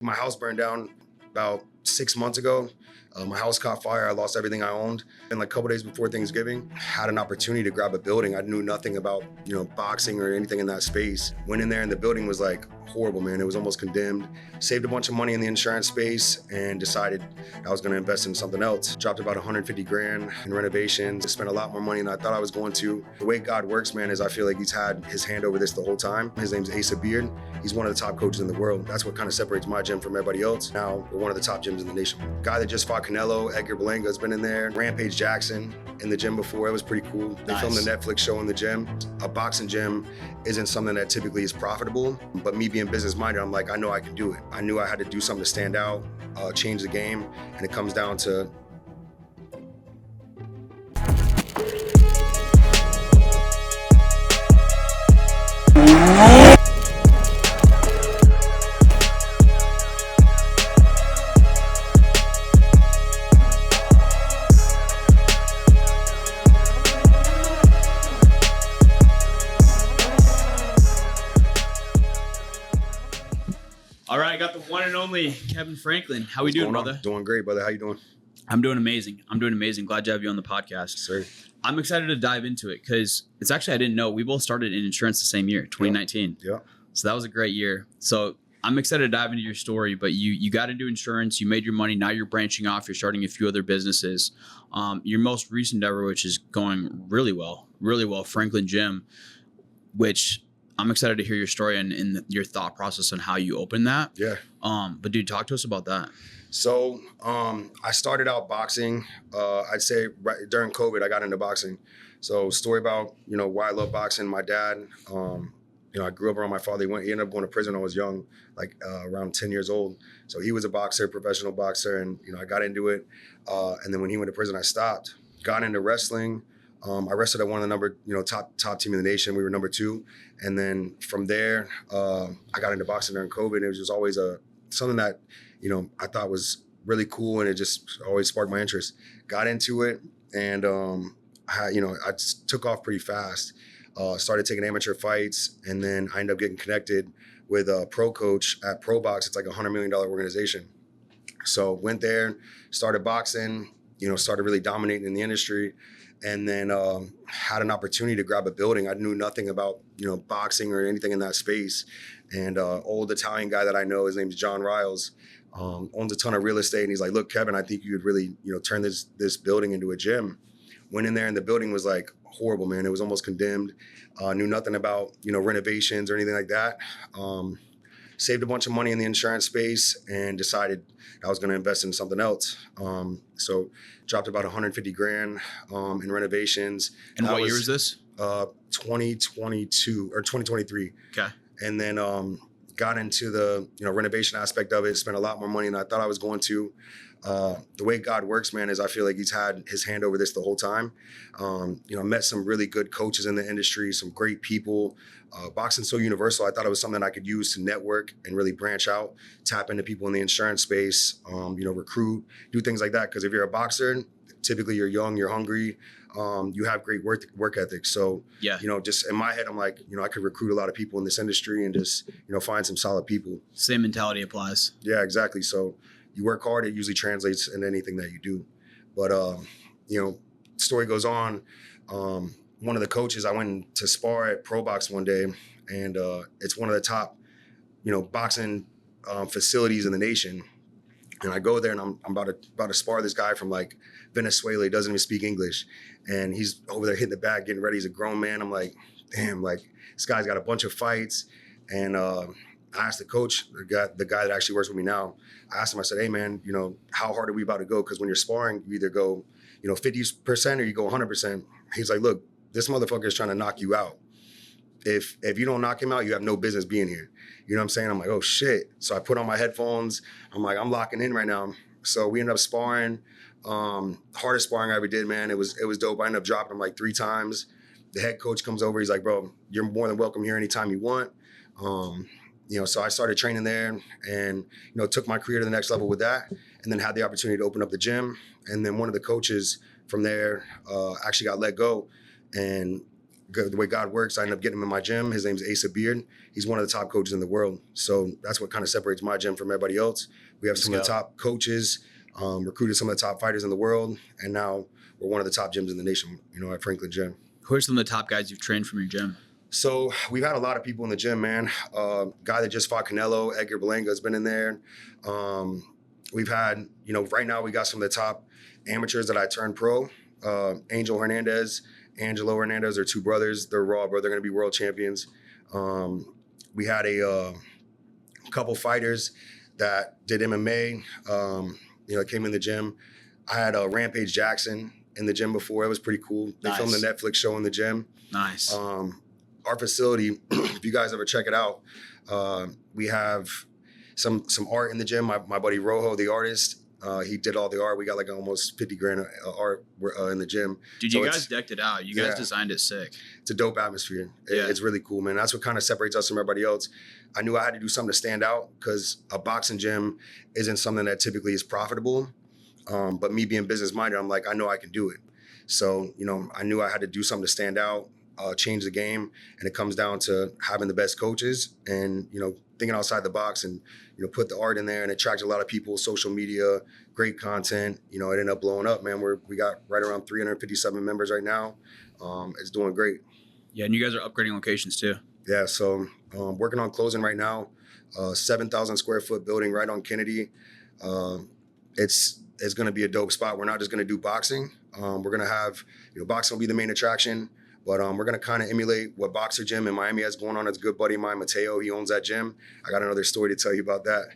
My house burned down about 6 months ago. My house caught fire. I lost everything I owned. And like a couple days before Thanksgiving, had an opportunity to grab a building. I knew nothing about, boxing or anything in that space. Went in there and the building was like horrible, man. It was almost condemned. Saved a bunch of money in the insurance space and decided I was going to invest in something else. Dropped about 150 grand in renovations. Spent a lot more money than I thought I was going to. The way God works, man, is I feel like he's had his hand over this the whole time. His name's Asa Beard. He's one of the top coaches in the world. That's what kind of separates my gym from everybody else. Now we're one of the top gyms in the nation. Guy that just fought Canelo, Edgar Berlanga, has been in there. Rampage Jackson in the gym before. It was pretty cool. They filmed a Netflix show in the gym. A boxing gym isn't something that typically is profitable, but me being business minded, I'm like, I know I can do it. I knew I had to do something to stand out, change the game, and it comes down to All right, I got the one and only Kevin Franklin. How we doing, brother? Doing great, brother. How you doing? I'm doing amazing. Glad to have you on the podcast. Sir. I'm excited to dive into it because it's actually, I didn't know, we both started in insurance the same year, 2019. Yeah. So that was a great year. So I'm excited to dive into your story, but you got into insurance, you made your money, now you're branching off, you're starting a few other businesses. Your most recent endeavor, which is going really well, Franklin Gym, which I'm excited to hear your story and your thought process on how you opened that. Yeah. But dude, talk to us about that. So I started out boxing. I'd say right during COVID, I got into boxing. So story about, why I love boxing. My dad, I grew up around my father. He ended up going to prison when I was young, like around 10 years old. So he was a boxer, professional boxer. And, I got into it. And then when he went to prison, I stopped. Got into wrestling. I wrestled at one of the top team in the nation. We were number 2. And then from there, I got into boxing during COVID. It was just always something that, I thought was really cool, and it just always sparked my interest. Got into it, and I just took off pretty fast. Started taking amateur fights, and then I ended up getting connected with a pro coach at Pro Box. It's like a $100 million organization. So went there, started boxing, started really dominating in the industry. And then had an opportunity to grab a building. I knew nothing about, boxing or anything in that space. And old Italian guy that I know, his name's John Riles, owns a ton of real estate. And he's like, look, Kevin, I think you could really, turn this building into a gym. Went in there and the building was like horrible, man. It was almost condemned. Knew nothing about, renovations or anything like that. Saved a bunch of money in the insurance space and decided I was going to invest in something else. So dropped about 150 grand in renovations. And what year was this? 2022 or 2023. Okay. And then got into the renovation aspect of it. Spent a lot more money than I thought I was going to. The way God works, man, is I feel like he's had his hand over this the whole time. Met some really good coaches in the industry, some great people. Boxing's so universal. I thought it was something I could use to network and really branch out, tap into people in the insurance space, recruit, do things like that. Because if you're a boxer, typically you're young, you're hungry, you have great work ethic. So, yeah. Just in my head, I'm like, I could recruit a lot of people in this industry and just, find some solid people. Same mentality applies. Yeah, exactly. So you work hard, it usually translates in anything that you do. But, story goes on. One of the coaches, I went to spar at Pro Box one day, and it's one of the top, boxing facilities in the nation. And I go there and I'm about to spar this guy from like Venezuela. He doesn't even speak English. And he's over there hitting the bag, getting ready. He's a grown man. I'm like, damn, like this guy's got a bunch of fights. And I asked the coach, the guy that actually works with me now, I asked him, I said, hey man, how hard are we about to go? Because when you're sparring, you either go, 50% or you go 100%. He's like, look, this motherfucker is trying to knock you out. If you don't knock him out, you have no business being here. You know what I'm saying? I'm like, oh shit. So I put on my headphones. I'm like, I'm locking in right now. So we ended up sparring. Hardest sparring I ever did, man. It was dope. I ended up dropping him like 3 times. The head coach comes over. He's like, bro, you're more than welcome here anytime you want. So I started training there and, took my career to the next level with that, and then had the opportunity to open up the gym. And then one of the coaches from there actually got let go. And the way God works, I ended up getting him in my gym. His name's Asa Beard. He's one of the top coaches in the world. So that's what kind of separates my gym from everybody else. We have some of the top coaches, recruited some of the top fighters in the world, and now we're one of the top gyms in the nation, at Franklin Gym. Who are some of the top guys you've trained from your gym? So we've had a lot of people in the gym, man. Guy that just fought Canelo, Edgar Berlanga, has been in there. We've had, right now we got some of the top amateurs that I turned pro. Angel Hernandez, Angelo Hernandez are two brothers. They're raw, bro. They're going to be world champions. We had a couple fighters that did MMA, came in the gym. I had Rampage Jackson in the gym before. It was pretty cool. They filmed the Netflix show in the gym. Nice. Our facility, if you guys ever check it out, we have some art in the gym. My buddy Rojo, the artist, he did all the art. We got like almost 50 grand art in the gym. Dude, you guys decked it out. You guys designed it sick. It's a dope atmosphere. It's really cool, man. That's what kind of separates us from everybody else. I knew I had to do something to stand out because a boxing gym isn't something that typically is profitable. But me being business minded, I'm like, I know I can do it. So, I knew I had to do something to stand out, change the game. And it comes down to having the best coaches and, thinking outside the box and, put the art in there and attract a lot of people, social media, great content. It ended up blowing up, man. We got right around 357 members right now. It's doing great. Yeah, and you guys are upgrading locations too. Yeah, so working on closing right now, 7,000 square foot building right on Kennedy. It's going to be a dope spot. We're not just going to do boxing. We're going to have, boxing will be the main attraction, but we're going to kind of emulate what Boxer Gym in Miami has going on. It's a good buddy of mine, Mateo. He owns that gym. I got another story to tell you about that.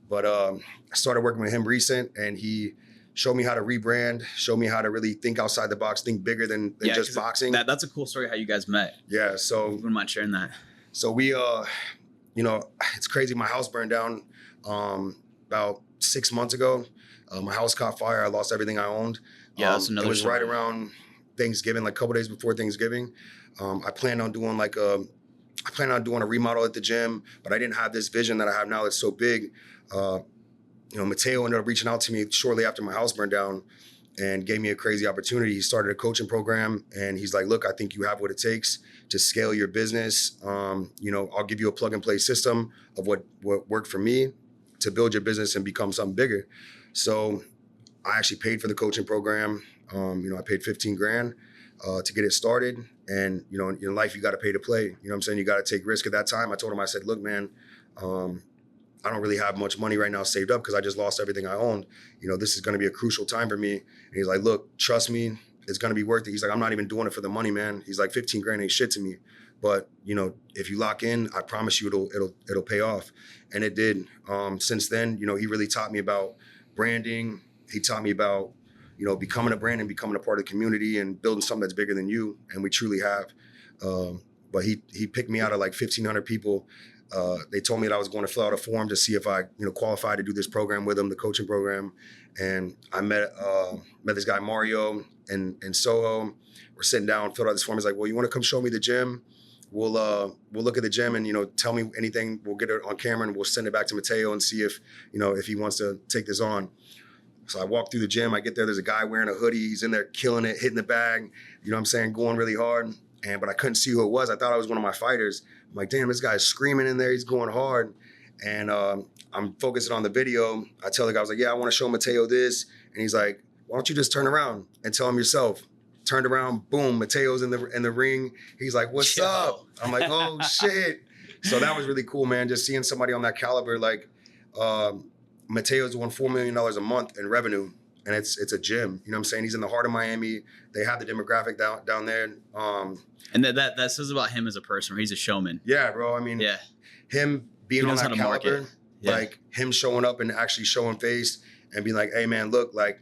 But I started working with him recent, and he showed me how to rebrand, showed me how to really think outside the box, think bigger than just boxing. That's a cool story how you guys met. Yeah, so. I wouldn't mind sharing that. So we, it's crazy. My house burned down about 6 months ago. My house caught fire. I lost everything I owned. Yeah, that's another It was story. right around Thanksgiving, like a couple days before Thanksgiving. I planned on doing a remodel at the gym, but I didn't have this vision that I have now that's so big. Mateo ended up reaching out to me shortly after my house burned down and gave me a crazy opportunity. He started a coaching program, and he's like, look, I think you have what it takes to scale your business. I'll give you a plug and play system of what worked for me to build your business and become something bigger. So I actually paid for the coaching program. I paid 15 grand to get it started. And, in life, you got to pay to play. You know what I'm saying? You got to take risk. At that time, I told him, I said, look, man, I don't really have much money right now saved up because I just lost everything I owned. This is going to be a crucial time for me. And he's like, look, trust me, it's going to be worth it. He's like, I'm not even doing it for the money, man. He's like, 15 grand ain't shit to me. But, if you lock in, I promise you it'll pay off. And it did. Since then, he really taught me about branding. He taught me about, becoming a brand and becoming a part of the community and building something that's bigger than you. And we truly have. But he picked me out of like 1,500 people. They told me that I was going to fill out a form to see if I, qualified to do this program with them, the coaching program. And I met this guy, Mario, in Soho. We're sitting down, filled out this form. He's like, well, you want to come show me the gym? We'll look at the gym and, tell me anything. We'll get it on camera and we'll send it back to Mateo and see if, if he wants to take this on. So I walk through the gym. I get there. There's a guy wearing a hoodie. He's in there killing it, hitting the bag, going really hard. But I couldn't see who it was. I thought it was one of my fighters. I'm like, damn, this guy's screaming in there. He's going hard. And I'm focusing on the video. I tell the guy, I was like, yeah, I want to show Mateo this. And he's like, why don't you just turn around and tell him yourself? Turned around, boom, Mateo's in the ring. He's like, what's up? I'm like, oh, shit. So that was really cool, man. Just seeing somebody on that caliber. Like, Mateo's doing $4 million a month in revenue. And it's a gym. You know what I'm saying? He's in the heart of Miami. They have the demographic down there. And that says about him as a person. He's a showman. Yeah, bro. I mean, him being on that caliber, like him showing up and actually showing face and being like, hey, man, look, like,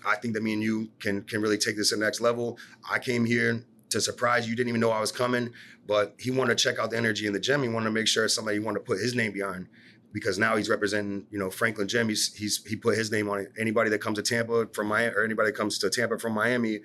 I think that me and you can really take this to the next level. I came here to surprise you. Didn't even know I was coming, but he wanted to check out the energy in the gym. He wanted to make sure somebody wanted to put his name behind, because now he's representing, Franklin Gym. He put his name on it. Anybody that comes to Tampa from Miami, or anybody that comes to Tampa from Miami,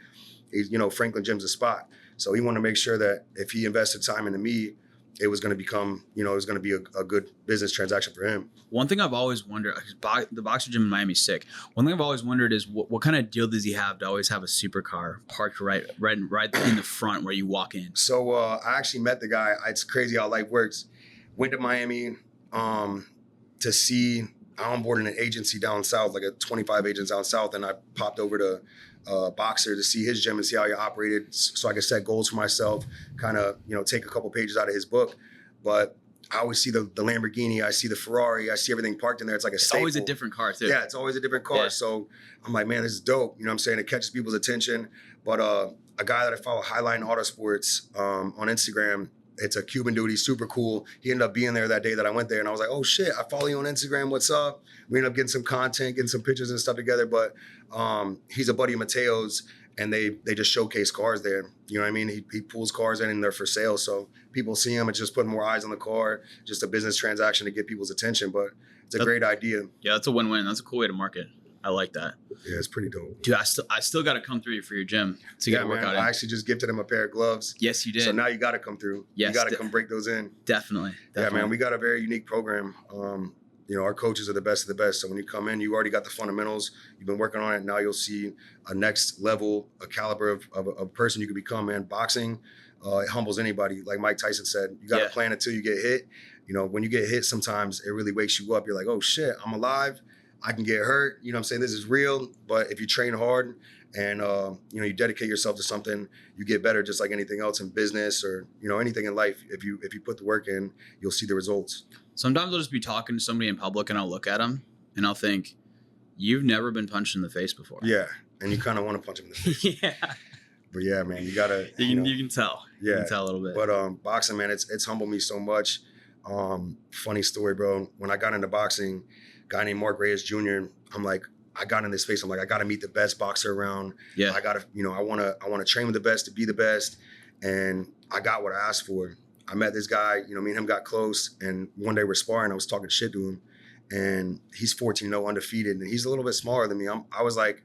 he's, Franklin Gym's a spot. So he wanted to make sure that if he invested time into me, it was going to become, it was going to be a good business transaction for him. One thing I've always wondered, 'cause the boxer gym in Miami is sick. One thing I've always wondered is what kind of deal does he have to always have a supercar parked right in the front where you walk in? So I actually met the guy. It's crazy how life works. Went to Miami to see. I onboarded an agency down south, like a 25 agents down south, and I popped over to Boxer to see his gym and see how he operated, so I could set goals for myself. Kind of, take a couple pages out of his book. But I always see the Lamborghini, I see the Ferrari, I see everything parked in there. It's like It's always a different car too. Yeah, it's always a different car. Yeah. So I'm like, man, this is dope. You know what I'm saying? It catches people's attention. But a guy that I follow, Highline Autosports, on Instagram, it's a Cuban dude. He's super cool. He ended up being there that day that I went there. And I was like, oh shit, I follow you on Instagram. What's up? We ended up getting some content, getting some pictures and stuff together. But he's a buddy of Mateo's, and they just showcase cars there. You know what I mean? He pulls cars in and they're for sale. So people see him. It's just putting more eyes on the car, just a business transaction to get people's attention. But it's a great idea. Yeah, that's a win-win. That's a cool way to market. I like that. Yeah, it's pretty dope. Dude, I still got to come through for your gym to get a workout in. I actually just gifted him a pair of gloves. Yes, you did. So now you got to come through. Yes, you got to come break those in. Definitely. Yeah, man, we got a very unique program. Our coaches are the best of the best. So when you come in, you already got the fundamentals. You've been working on it. Now you'll see a next level, a caliber of a person you can become, man. Boxing, it humbles anybody. Like Mike Tyson said, you got to plan until you get hit. When you get hit, sometimes it really wakes you up. You're like, oh shit, I'm alive. I can get hurt. You know what I'm saying? This is real. But if you train hard and, you dedicate yourself to something, you get better just like anything else in business or, anything in life. If you put the work in, you'll see the results. Sometimes I'll just be talking to somebody in public and I'll look at them and I'll think, you've never been punched in the face before. Yeah. And you kind of want to punch him in the face. Yeah. But yeah, man, you got to. You can tell. Yeah. You can tell a little bit. But boxing, man, it's humbled me so much. Funny story, bro. When I got into boxing, a guy named Mark Reyes Jr., I'm like, I got in this space. I'm like, I got to meet the best boxer around. Yeah. I got to, I want to train with the best to be the best. And I got what I asked for. I met this guy, me and him got close. And one day we're sparring. I was talking shit to him. And he's 14-0 undefeated. And he's a little bit smaller than me. I was like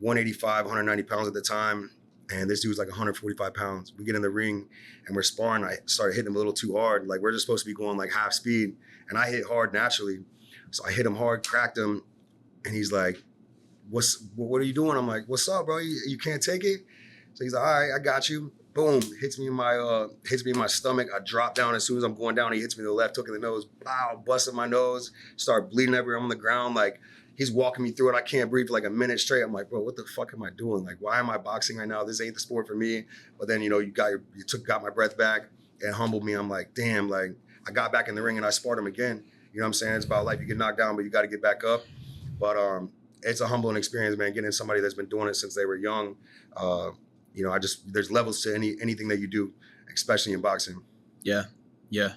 185, 190 pounds at the time. And this dude's like 145 pounds. We get in the ring and we're sparring. I started hitting him a little too hard. Like we're just supposed to be going like half speed. And I hit hard naturally. So I hit him hard, cracked him. And he's like, what are you doing? I'm like, what's up, bro? You can't take it? So he's like, all right, I got you. Boom, hits me in my stomach. I drop down as soon as I'm going down. He hits me in the left hook in the nose. Wow, busted my nose. Start bleeding everywhere. I'm on the ground. Like he's walking me through it. I can't breathe for like a minute straight. I'm like, bro, what the fuck am I doing? Like, why am I boxing right now? This ain't the sport for me. But then, you got my breath back. It humbled me. I'm like, damn, like I got back in the ring and I sparred him again. You know what I'm saying? It's about life. You get knocked down, but you got to get back up. But it's a humbling experience, man, getting somebody that's been doing it since they were young. There's levels to anything that you do, especially in boxing. Yeah. Yeah.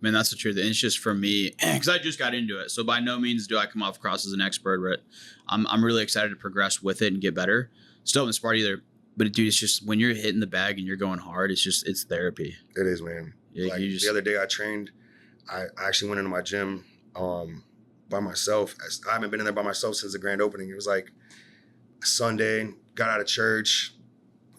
Man, that's the truth. And it's just for me, because I just got into it. So by no means do I come off across as an expert, but I'm really excited to progress with it and get better. Still haven't sparred either. But dude, it's just when you're hitting the bag and you're going hard, it's therapy. It is, man. Yeah, like the other day I trained, I actually went into my gym by myself. I haven't been in there by myself since the grand opening. It was like a Sunday, got out of church,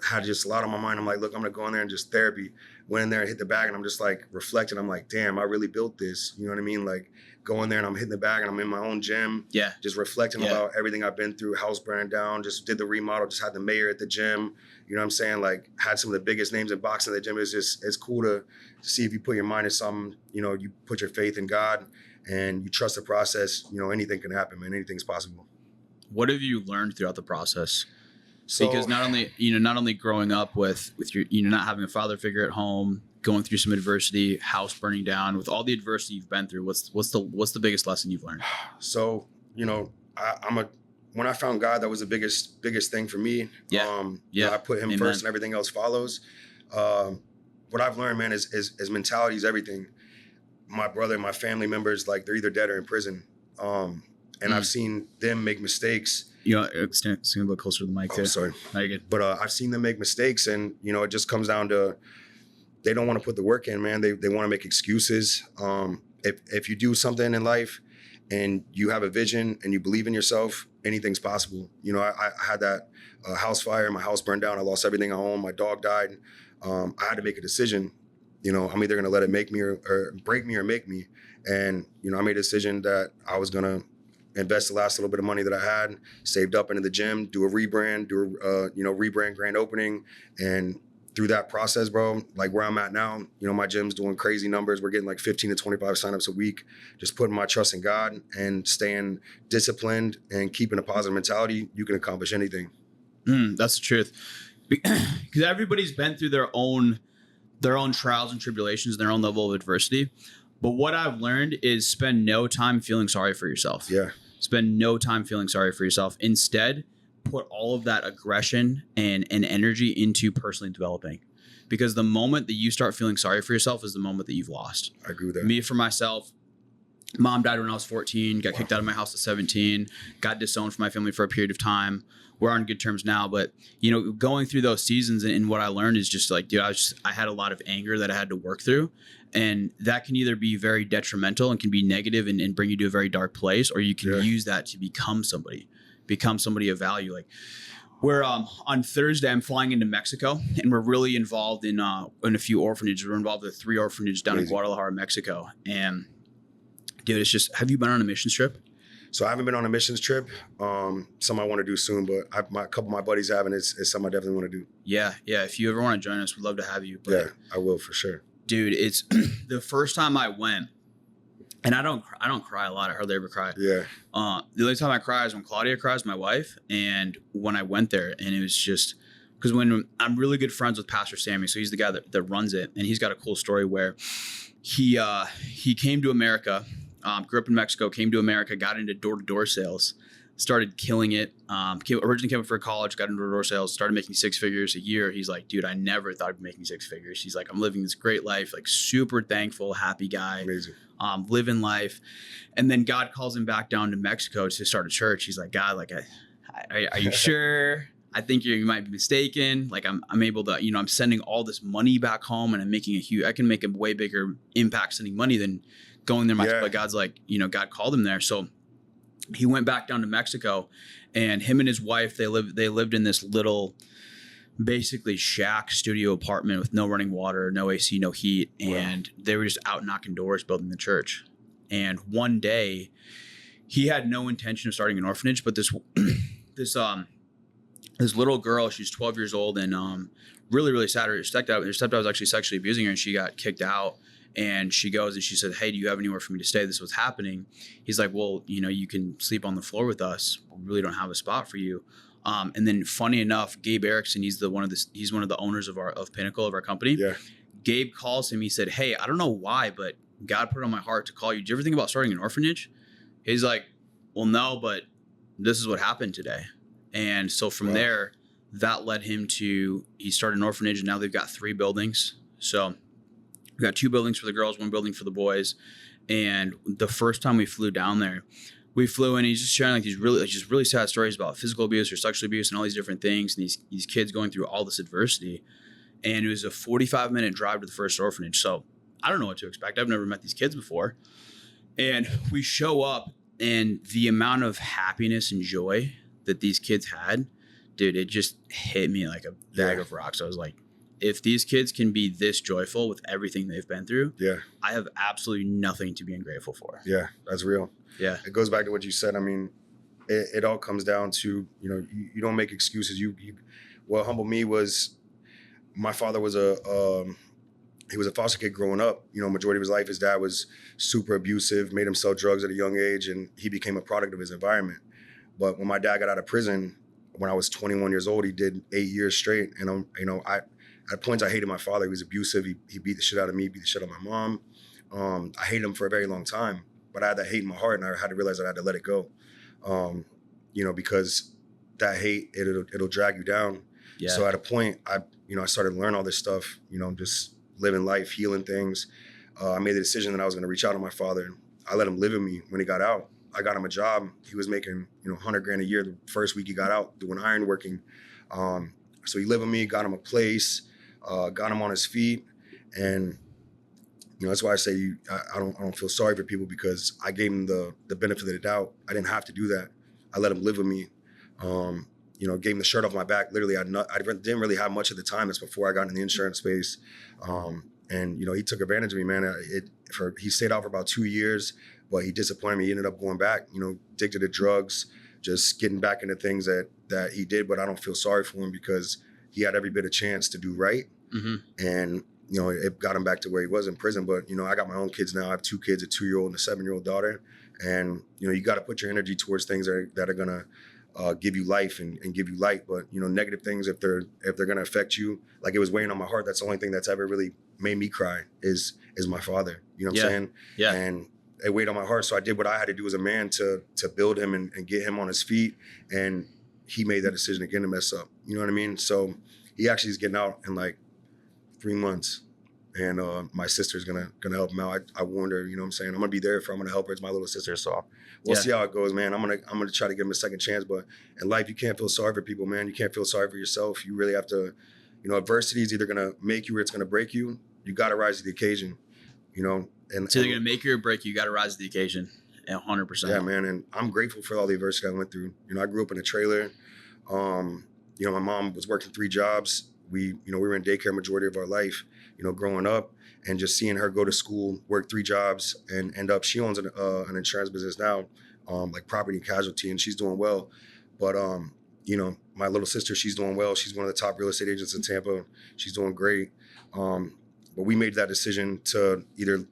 had just a lot on my mind. I'm like, look, I'm gonna go in there and just therapy. Went in there and hit the bag and I'm just like reflecting. I'm like, damn, I really built this. You know what I mean? Like go in there and I'm hitting the bag and I'm in my own gym. Yeah. Just reflecting about everything I've been through, house burned down, just did the remodel, just had the mayor at the gym. You know what I'm saying? Like had some of the biggest names in boxing at the gym. It's cool to see if you put your mind to something, you put your faith in God and you trust the process, anything can happen, man. Anything's possible. What have you learned throughout the process? So, because not only growing up with your, not having a father figure at home, going through some adversity, house burning down, with all the adversity you've been through, what's the biggest lesson you've learned? So, when I found God, that was the biggest thing for me. I put him first and everything else follows. What I've learned, man, is mentality is everything. My brother, my family members, like they're either dead or in prison. And I've seen them make mistakes. Stand a little closer to the mic too. Oh, sorry. No, you're good. But I've seen them make mistakes and, it just comes down to, they don't want to put the work in, man. They want to make excuses. If you do something in life and you have a vision and you believe in yourself, anything's possible. I had that house fire, my house burned down. I lost everything I owned. My dog died. I had to make a decision. I'm either going to let it make me or break me or make me. And, I made a decision that I was going to invest the last little bit of money that I had, saved up into the gym, do a rebrand, rebrand grand opening. And through that process, bro, like where I'm at now, my gym's doing crazy numbers. We're getting like 15 to 25 signups a week. Just putting my trust in God and staying disciplined and keeping a positive mentality, you can accomplish anything. That's the truth. Because everybody's been through their own trials and tribulations, their own level of adversity. But what I've learned is spend no time feeling sorry for yourself. Yeah. Spend no time feeling sorry for yourself. Instead, put all of that aggression and energy into personally developing. Because the moment that you start feeling sorry for yourself is the moment that you've lost. I agree with that. Me, for myself, mom died when I was 14, got kicked out of my house at 17, got disowned from my family for a period of time. We're on good terms now, but going through those seasons and what I learned is just like, dude, I had a lot of anger that I had to work through, and that can either be very detrimental and can be negative and bring you to a very dark place, or you can use that to become somebody of value. Like we're on Thursday, I'm flying into Mexico, and we're really involved in a few orphanages. We're involved with 3 orphanages down in Guadalajara, Mexico, and dude, it's just, have you been on a missions trip? So I haven't been on a missions trip. Some I want to do soon, but a couple of my buddies have, and it's something I definitely want to do. Yeah. If you ever want to join us, we'd love to have you. But, yeah, I will for sure. Dude, it's the first time I went, and I don't cry a lot. I hardly ever cry. Yeah. The only time I cry is when Claudia cries, my wife, and when I went there, and it was just because when I'm really good friends with Pastor Sammy, so he's the guy that runs it, and he's got a cool story where he came to America. Grew up in Mexico, came to America, got into door-to-door sales, started killing it. Originally came up for college, got into door-to-door sales, started making 6 figures a year. He's like, dude, I never thought I'd be making 6 figures. He's like, I'm living this great life, like super thankful, happy guy. Amazing. Living life. And then God calls him back down to Mexico to start a church. He's like, God, like, are you sure? I think you might be mistaken. Like I'm able to, I'm sending all this money back home, and I'm making I can make a way bigger impact sending money than going there. But God's like, God called him there. So he went back down to Mexico, and him and his wife, they lived in this little, basically shack studio apartment with no running water, no AC, no heat. And they were just out knocking doors, building the church. And one day he had no intention of starting an orphanage, but this little girl, she's 12 years old, and really, really sad. Her stepdad was actually sexually abusing her, and she got kicked out. And she goes and she said, hey, do you have anywhere for me to stay? This is what's happening. He's like, well, you can sleep on the floor with us. We really don't have a spot for you. And then funny enough, Gabe Erickson, he's one of the owners of Pinnacle, of our company. Yeah. Gabe calls him. He said, hey, I don't know why, but God put it on my heart to call you. Did you ever think about starting an orphanage? He's like, well, no, but this is what happened today. And so from there, that led him to, he started an orphanage, and now they've got 3 buildings. So we got 2 buildings for the girls, 1 building for the boys. And the first time we flew down there, we flew in, he's just sharing like these really sad stories about physical abuse or sexual abuse and all these different things, and these kids going through all this adversity. And it was a 45-minute drive to the first orphanage. So I don't know what to expect. I've never met these kids before. And we show up, and the amount of happiness and joy that these kids had, dude, it just hit me like a bag of rocks. I was like, if these kids can be this joyful with everything they've been through, I have absolutely nothing to be ungrateful for. Yeah, that's real. Yeah. It goes back to what you said. I mean, it all comes down to, you don't make excuses. What humbled me was my father was he was a foster kid growing up. Majority of his life, his dad was super abusive, made him sell drugs at a young age, and he became a product of his environment. But when my dad got out of prison, when I was 21 years old, he did 8 years straight. And, at points, I hated my father. He was abusive. He beat the shit out of me, beat the shit out of my mom. I hated him for a very long time, but I had that hate in my heart, and I had to realize that I had to let it go. Because that hate, it'll drag you down. Yeah. So at a point, I started to learn all this stuff, just living life, healing things. I made the decision that I was going to reach out to my father. I let him live with me when he got out. I got him a job. He was making, $100,000 a year the first week he got out doing ironworking. So he lived with me, got him a place, got him on his feet. And, that's why I say I don't feel sorry for people, because I gave him the benefit of the doubt. I didn't have to do that. I let him live with me. Gave him the shirt off my back. Literally, I didn't really have much at the time. That's before I got in the insurance space. And, he took advantage of me, man. He stayed out for about 2 years, but he disappointed me. He ended up going back, addicted to drugs, just getting back into things that he did. But I don't feel sorry for him because he had every bit of chance to do right. Mm-hmm. And, it got him back to where he was in prison. But, I got my own kids now. I have 2 kids, a 2-year-old and a 7-year-old daughter. And, you got to put your energy towards things that are going to give you life and give you light. But, negative things, if they're going to affect you, like it was weighing on my heart. That's the only thing that's ever really made me cry is my father. You know what I'm saying? Yeah. And it weighed on my heart. So I did what I had to do as a man to build him and get him on his feet. And he made that decision again to mess up. You know what I mean? So he actually is getting out in like 3 months. And my sister's gonna help him out. I warned her, you know what I'm saying? I'm gonna be there for her. I'm gonna help her. It's my little sister. So we'll see how it goes, man. I'm gonna try to give him a second chance. But in life, you can't feel sorry for people, man. You can't feel sorry for yourself. You really have to, adversity is either gonna make you or it's gonna break you. You gotta rise to the occasion, And It's either gonna make you or break you. You gotta rise to the occasion. 100%. Yeah, man. And I'm grateful for all the adversity I went through. I grew up in a trailer. My mom was working 3 jobs. We were in daycare majority of our life, growing up, and just seeing her go to school, work 3 jobs, and end up, she owns an insurance business now, like property and casualty, and she's doing well. But, my little sister, she's doing well. She's one of the top real estate agents in Tampa. She's doing great. But we made that decision to either,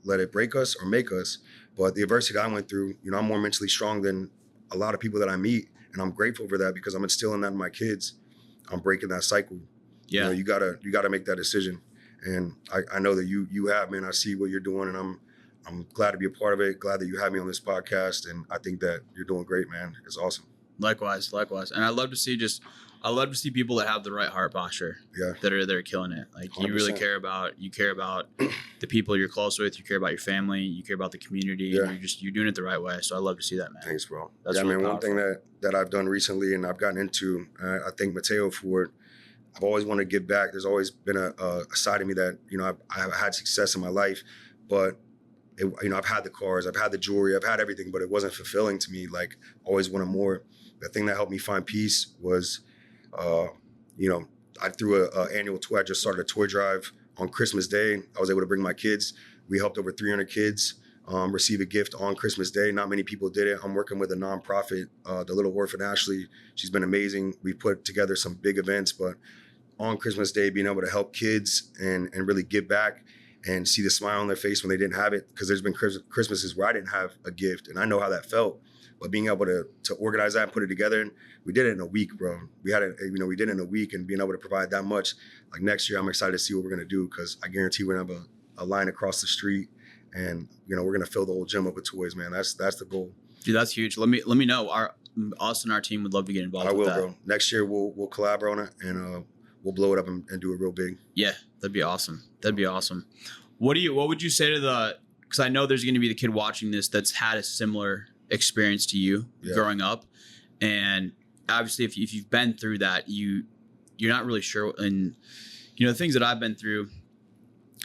let it break us or make us. But the adversity I went through, I'm more mentally strong than a lot of people that I meet. And I'm grateful for that because I'm instilling that in my kids. I'm breaking that cycle. Yeah. You gotta make that decision. And I know that you have, man. I see what you're doing, and I'm glad to be a part of it. Glad that you have me on this podcast, and I think that you're doing great, man. It's awesome. Likewise. And I love to see people that have the right heart posture. Yeah. That are killing it. Like 100%. You really care about the people you're close with. You care about your family. You care about the community. Yeah. And you're doing it the right way. So I love to see that, man. Thanks, bro. That's yeah, really man. powerful. One thing that I've done recently and I've gotten into, I thank Mateo for it. I've always wanted to give back. There's always been a side of me that, I've had success in my life, but I've had the cars, I've had the jewelry, I've had everything, but it wasn't fulfilling to me. Like, always wanted more. The thing that helped me find peace was, I threw an annual tour. I just started a toy drive on Christmas Day. I was able to bring my kids. We helped over 300 kids receive a gift on Christmas Day. Not many people did it. I'm working with a nonprofit, the Little Orphan Ashley. She's been amazing. We put together some big events, but on Christmas Day, being able to help kids and really give back and see the smile on their face when they didn't have it, because there's been Christmases where I didn't have a gift, and I know how that felt. But being able to organize that and put it together, and we did it in a week, bro. We had it, we did it in a week, and being able to provide that much. Like next year, I'm excited to see what we're gonna do, because I guarantee we're gonna have a line across the street, and we're gonna fill the whole gym up with toys, man. That's the goal. Dude, that's huge. Let me know. Us and our team would love to get involved. I will, with that. bro. Next year we'll collaborate on it, and we'll blow it up and do it real big. Yeah, that'd be awesome. What would you say to because I know there's going to be the kid watching this that's had a similar experience to you growing up, and obviously if you've been through that, you're not really sure. And the things that I've been through,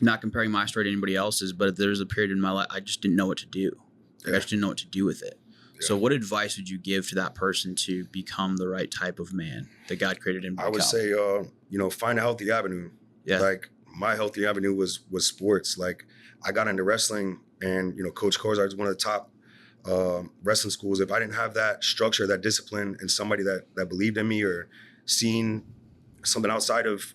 not comparing my story to anybody else's, but there was a period in my life I just didn't know what to do. I just didn't know what to do with it. Yeah. So what advice would you give to that person to become the right type of man that God created him to become? I would say, find a healthy avenue. Yeah. Like, my healthy avenue was sports. Like, I got into wrestling, and, Coach Korzar is one of the top wrestling schools. If I didn't have that structure, that discipline, and somebody that believed in me or seen something outside of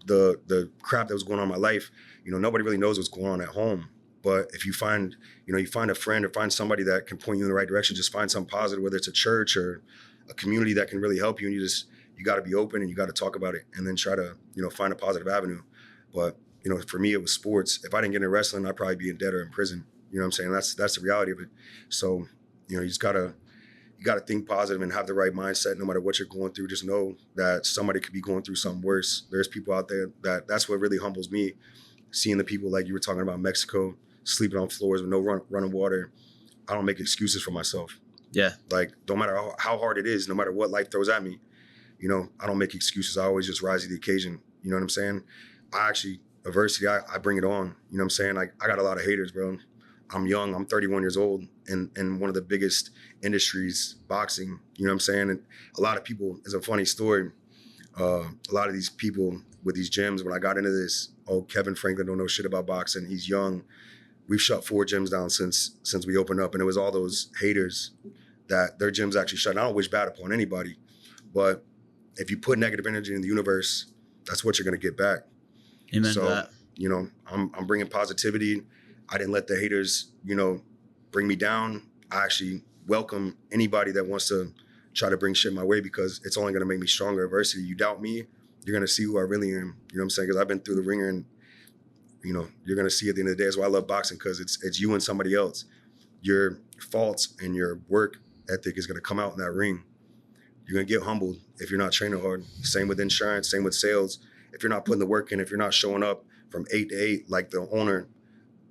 the crap that was going on in my life, nobody really knows what's going on at home. But if you find, you find a friend or find somebody that can point you in the right direction, just find something positive, whether it's a church or a community that can really help you. And you got to be open, and you got to talk about it, and then try to, find a positive avenue. But, for me, it was sports. If I didn't get into wrestling, I'd probably be in debt or in prison. You know what I'm saying? That's the reality of it. So, you just gotta think positive and have the right mindset no matter what you're going through. Just know that somebody could be going through something worse. There's people out there that's what really humbles me. Seeing the people like you were talking about, Mexico, sleeping on floors with no running water. I don't make excuses for myself. Yeah. Like, no matter how hard it is, no matter what life throws at me, I don't make excuses. I always just rise to the occasion. You know what I'm saying? Adversity, I bring it on. You know what I'm saying? Like, I got a lot of haters, bro. I'm young. I'm 31 years old, in one of the biggest industries, boxing. You know what I'm saying? And a lot of people, it's a funny story. A lot of these people with these gyms. When I got into this, Kevin Franklin don't know shit about boxing. He's young. We've shut 4 gyms down since we opened up, and it was all those haters that their gyms actually shut down. I don't wish bad upon anybody, but if you put negative energy in the universe, that's what you're gonna get back. Amen So, to that. you know, I'm bringing positivity. I didn't let the haters, you know, bring me down. I actually welcome anybody that wants to try to bring shit my way, because it's only gonna make me stronger. Adversity, you doubt me, you're gonna see who I really am. You know what I'm saying? Because I've been through the ringer, and you know, you're gonna see at the end of the day. That's why I love boxing, because it's you and somebody else. Your faults and your work ethic is gonna come out in that ring. You're gonna get humbled if you're not training hard. Same with insurance, same with sales. If you're not putting the work in, if you're not showing up from 8 to 8 like the owner,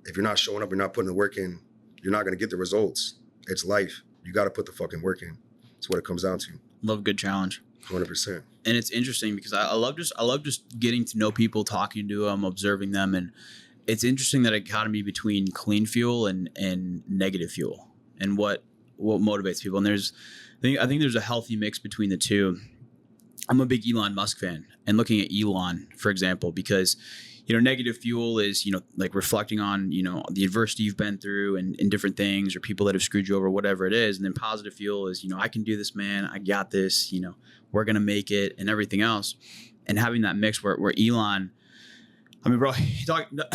if you're not showing up, you're not putting the work in, you're not gonna get the results. It's life. You gotta put the fucking work in. That's what it comes down to. Love a good challenge. 100%. And it's interesting because I love just getting to know people, talking to them, observing them, and it's interesting that dichotomy between clean fuel and negative fuel, and what motivates people. And I think there's a healthy mix between the two. I'm a big Elon Musk fan, and looking at Elon, for example, because negative fuel is like reflecting on the adversity you've been through and different things, or people that have screwed you over, whatever it is. And then positive fuel is I can do this, man. I got this. We're gonna make it, and everything else. And having that mix where Elon, I mean, bro, talk about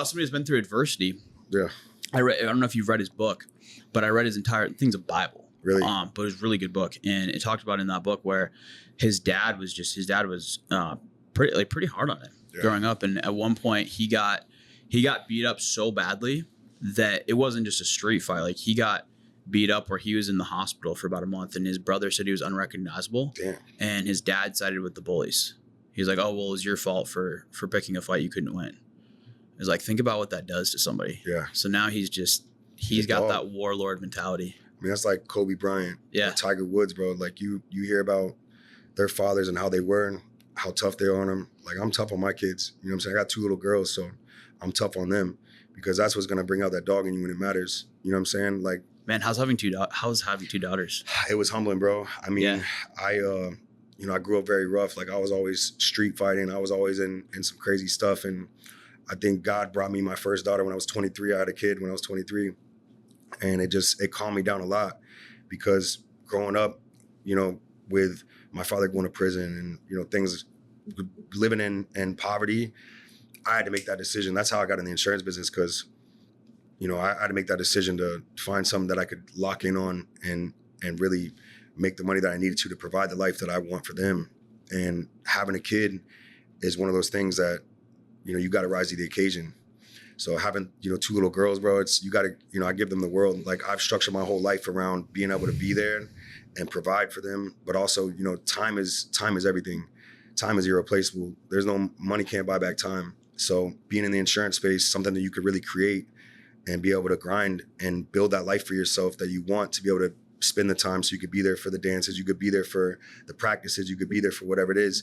somebody that's been through adversity. Yeah. I don't know if you've read his book, but I read his entire thing's a Bible. Really? But it was a really good book, and it talked about in that book where his dad was pretty hard on him growing up, and at one point he got beat up so badly that it wasn't just a street fight. Like, he got beat up where he was in the hospital for about a month, and his brother said he was unrecognizable. Damn. And his dad sided with the bullies. He's like, "Oh, well, it was your fault for picking a fight you couldn't win." It's like, think about what that does to somebody. Yeah. So now he's got that warlord mentality. I mean, that's like Kobe Bryant, Yeah. or Tiger Woods, bro. Like, you hear about their fathers and how they were and how tough they are on them. Like, I'm tough on my kids. You know what I'm saying? I got 2 little girls, so I'm tough on them, because that's what's gonna bring out that dog in you when it matters. You know what I'm saying? Like, Man, how's having 2 daughters? it was humbling, bro. I mean, Yeah. I grew up very rough. Like, I was always street fighting. I was always in some crazy stuff. And I think God brought me my first daughter when I was 23. I had a kid when I was 23. And it calmed me down a lot, because growing up, with my father going to prison and, things, living in poverty, I had to make that decision. That's how I got in the insurance business, because, I had to make that decision to find something that I could lock in on and really make the money that I needed to provide the life that I want for them. And having a kid is one of those things that, you got to rise to the occasion. So having, 2 little girls, bro, you got to, I give them the world. Like, I've structured my whole life around being able to be there and provide for them. But also, time is everything. Time is irreplaceable. There's no money can't buy back time. So being in the insurance space, something that you could really create and be able to grind and build that life for yourself that you want to be able to spend the time, so you could be there for the dances, you could be there for the practices, you could be there for whatever it is.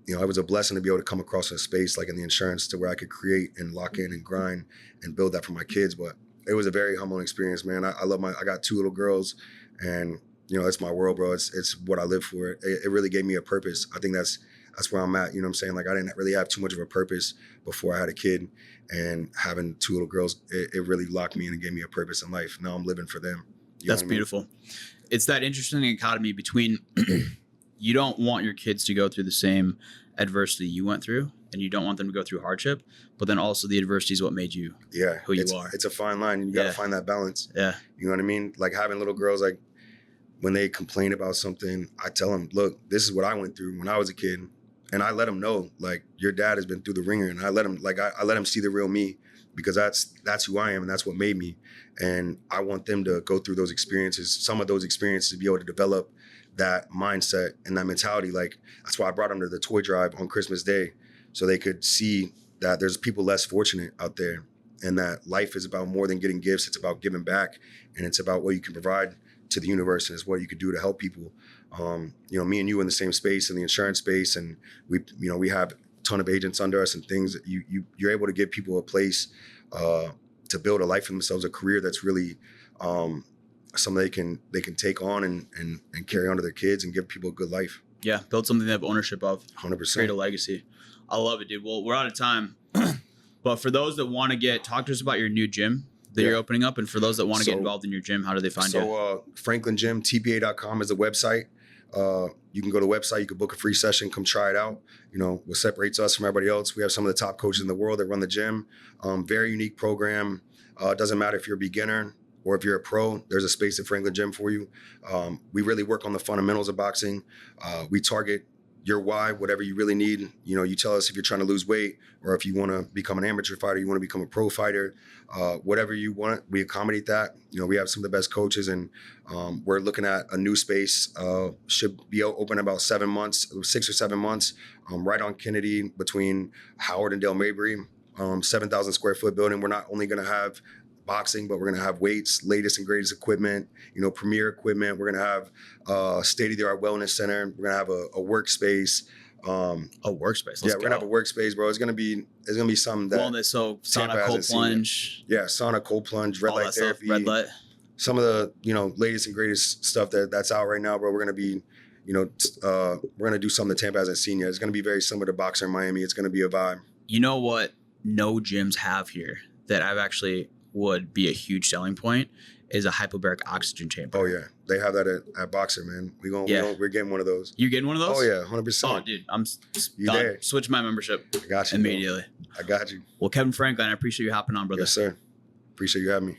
It was a blessing to be able to come across a space like in the insurance to where I could create and lock in and grind and build that for my kids. But it was a very humbling experience, man. I love I got 2 little girls, and it's my world, bro. It's what I live for. It really gave me a purpose. I think that's where I'm at. You know what I'm saying? Like, I didn't really have too much of a purpose before I had a kid, and having 2 little girls, it really locked me in and gave me a purpose in life. Now I'm living for them. You know That's what I mean? beautiful. It's that interesting dichotomy between you don't want your kids to go through the same adversity you went through, and you don't want them to go through hardship, but then also the adversity is what made you who you are. It's a fine line. You got to find that balance. Yeah. You know what I mean? Like, having little girls, like, when they complain about something, I tell them, look, this is what I went through when I was a kid. And I let them know, like, your dad has been through the ringer, and I let them see the real me, because that's who I am, and that's what made me. And I want them to go through those experiences, some of those experiences, to be able to develop that mindset and that mentality. Like, that's why I brought them to the toy drive on Christmas Day, so they could see that there's people less fortunate out there, and that life is about more than getting gifts. It's about giving back, and it's about what you can provide to the universe, and it's what you can do to help people. Me and you in the same space, in the insurance space, and we have a ton of agents under us and things that you're able to give people a place to build a life for themselves, a career that's really something they can take on and carry on to their kids and give people a good life. Yeah, build something they have ownership of. 100%. Create a legacy. I love it, dude. Well, we're out of time. But for those that want to talk to us about your new gym that you're opening up. And for those that want to get involved in your gym, how do they find you? So Franklin Gym, TPA.com is the website. You can go to the website, you can book a free session, come try it out. You know, what separates us from everybody else, we have some of the top coaches in the world that run the gym. Very unique program. It doesn't matter if you're a beginner or if you're a pro, there's a space at Franklin Gym for you. We really work on the fundamentals of boxing. We target your why, whatever you really need. You know, you tell us if you're trying to lose weight or if you want to become an amateur fighter, you want to become a pro fighter, whatever you want, we accommodate that. You know, we have some of the best coaches, and we're looking at a new space, should be open in about 6 or 7 months, right on Kennedy between Howard and Dale Mabry, 7,000 square foot building. We're not only going to have boxing, but we're going to have weights, latest and greatest equipment, you know, premier equipment. We're going to have state-of-the-art wellness center. We're going to have a workspace. A workspace. We're gonna have a workspace, bro. It's gonna be something that wellness. So Tampa sauna, cold hasn't seen plunge. yet. Yeah, sauna, cold plunge, red all light that stuff, therapy, red light. some of the, you know, latest and greatest stuff that's out right now, bro. We're gonna be, you know, we're gonna do something that Tampa hasn't seen yet. It's gonna be very similar to Boxer in Miami. It's gonna be a vibe. You know what? No gyms have here that I've actually would be a huge selling point is a hyperbaric oxygen chamber. Oh yeah, they have that at Boxer, man. We're getting one of those. You're getting one of those? Oh yeah, 100%. Oh, dude, I'm You done. there? Switch my membership I got you, immediately. bro. I got you. Well, Kevin Franklin, I appreciate you hopping on, brother. Yes, sir. Appreciate you having me.